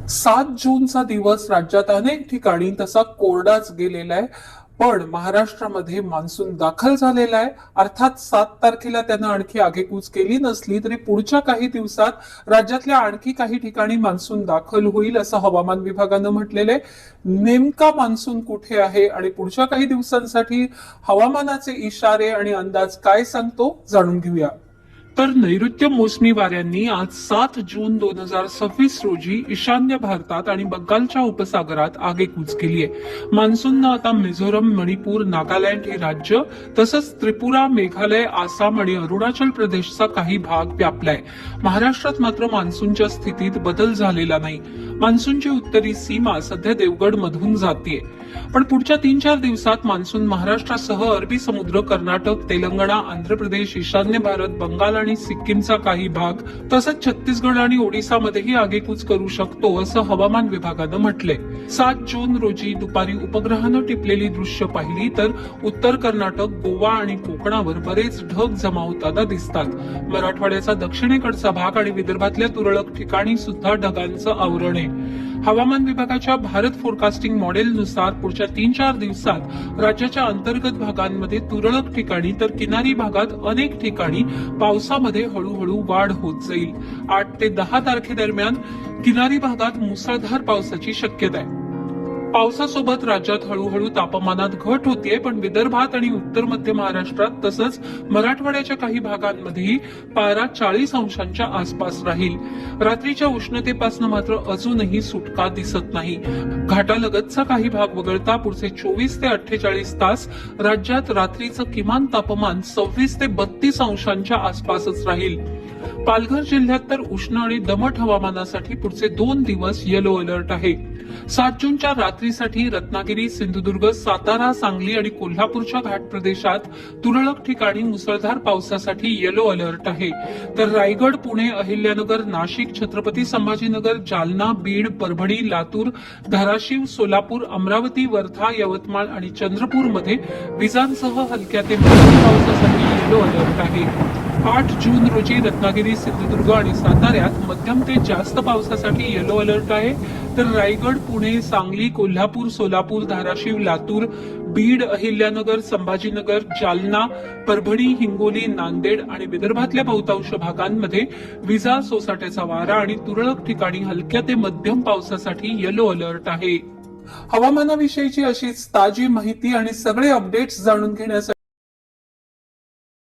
7 जूनचा दिवस राज्यात अनेक ठिकाणी तसा कोरडाच गेलेला आहे. पण महाराष्ट्रामध्ये मान्सून दाखल झालेला आहे. अर्थात 7 तारखेला त्यानं आणखी आगेकूच केली नसली तरी पुढच्या काही दिवसात राज्यातल्या आणखी काही ठिकाणी मान्सून दाखल होईल असं हवामान विभागानं म्हटलेलं आहे. नेमका मान्सून कुठे आहे आणि पुढच्या काही दिवसांसाठी हवामानाचे इशारे आणि अंदाज काय सांगतो जाणून घेऊया. तर नैऋत्य मोसमी वाऱ्यांनी आज 7 जून 2026 रोजी ईशान्य भारतात आणि बंगालच्या उपसागरात आगेकूच केली आहे. मान्सूननं आता मिझोरम, मणिपूर, नागालँड हे राज्य तसंच त्रिपुरा, मेघालय, आसाम आणि अरुणाचल प्रदेशचा काही भाग व्यापलाय. महाराष्ट्रात मात्र मान्सूनच्या स्थितीत बदल झालेला नाही. मान्सूनची उत्तरी सीमा सध्या देवगड मधून जातीये. पण पुढच्या 3-4 दिवसात मान्सून महाराष्ट्रासह अरबी समुद्र, कर्नाटक, तेलंगणा, आंध्र प्रदेश, ईशान्य भारत, बंगाल आणि सिक्कीमचा काही भाग तसंच छत्तीसगड आणि ओडिसामध्येही आगेकूच करू शकतो असं हवामान विभागानं म्हटलंय. 7 जून रोजी दुपारी उपग्रहानं टिपलेली दृश्य पाहिली तर उत्तर कर्नाटक, गोवा आणि कोकणावर बरेच ढग जमा होताना दिसतात. मराठवाड्याचा दक्षिणेकडचा भाग आणि विदर्भातल्या तुरळक ठिकाणी सुद्धा ढगांचं आवरण आहे. हवामान विभागाच्या भारत फोरकास्टिंग मॉडेलनुसार पुढच्या 3-4 दिवसात राज्याच्या अंतर्गत भागांमध्ये तुरळक ठिकाणी तर किनारी भागात अनेक ठिकाणी पावसामध्ये हळूहळू वाढ होत जाईल. 8 ते 10 तारखेदरम्यान किनारी भागात मुसळधार पावसाची शक्यता आहे. पावसासोबत राज्यात हळूहळू तापमानात घट होतीये, पण विदर्भात आणि उत्तर मध्य महाराष्ट्रात तसंच मराठवाड्याच्या काही भागांमध्येही पारा 40 अंशांच्या आसपास राहील. रात्रीच्या उष्णतेपासून मात्र अजूनही सुटका दिसत नाही. घाटालगतचा काही भाग वगळता पुढचे 24 ते 48 तास राज्यात रात्रीचं किमान तापमान 26 ते 32 अंशांच्या आसपासच राहील. पालघर जिल्ह्यात तर उष्ण आणि दमट हवामानासाठी पुढचे 2 दिवस येलो अलर्ट आहे. 7 जूनच्या रात्रीसाठी रत्नागिरी, सिंधुदुर्ग, सातारा, सांगली आणि कोल्हापूरच्या घाट प्रदेशात तुरळक ठिकाणी मुसळधार पावसासाठी येलो अलर्ट आहे. तर रायगड, पुणे, अहिल्यानगर, नाशिक, छत्रपती संभाजीनगर, जालना, बीड, परभणी, लातूर, धाराशिव, सोलापूर, अमरावती, वर्धा, यवतमाळ आणि चंद्रपूरमध्ये विजांसह हलक्या ते मध्यम पावसासाठी येलो अलर्ट आहे. 8 जून रोजी रत्नागिरी, सिंधुदुर्ग आणि साताऱ्यात मध्यम ते जास्त पावसासाठी येलो अलर्ट आहे. तर रायगड, पुणे, सांगली, कोल्हापूर, सोलापूर, धाराशिव, लातूर, बीड, अहिल्यानगर, संभाजीनगर, जालना, परभणी, हिंगोली, नांदेड आणि विदर्भातल्या बहुतांश भागांमध्ये विजा, सोसाट्याचा वारा आणि तुरळक ठिकाणी हलक्या ते मध्यम पावसासाठी येलो अलर्ट आहे. हवामानाविषयीची अशीच ताजी माहिती आणि सगळे अपडेट्स जाणून घेण्यासाठी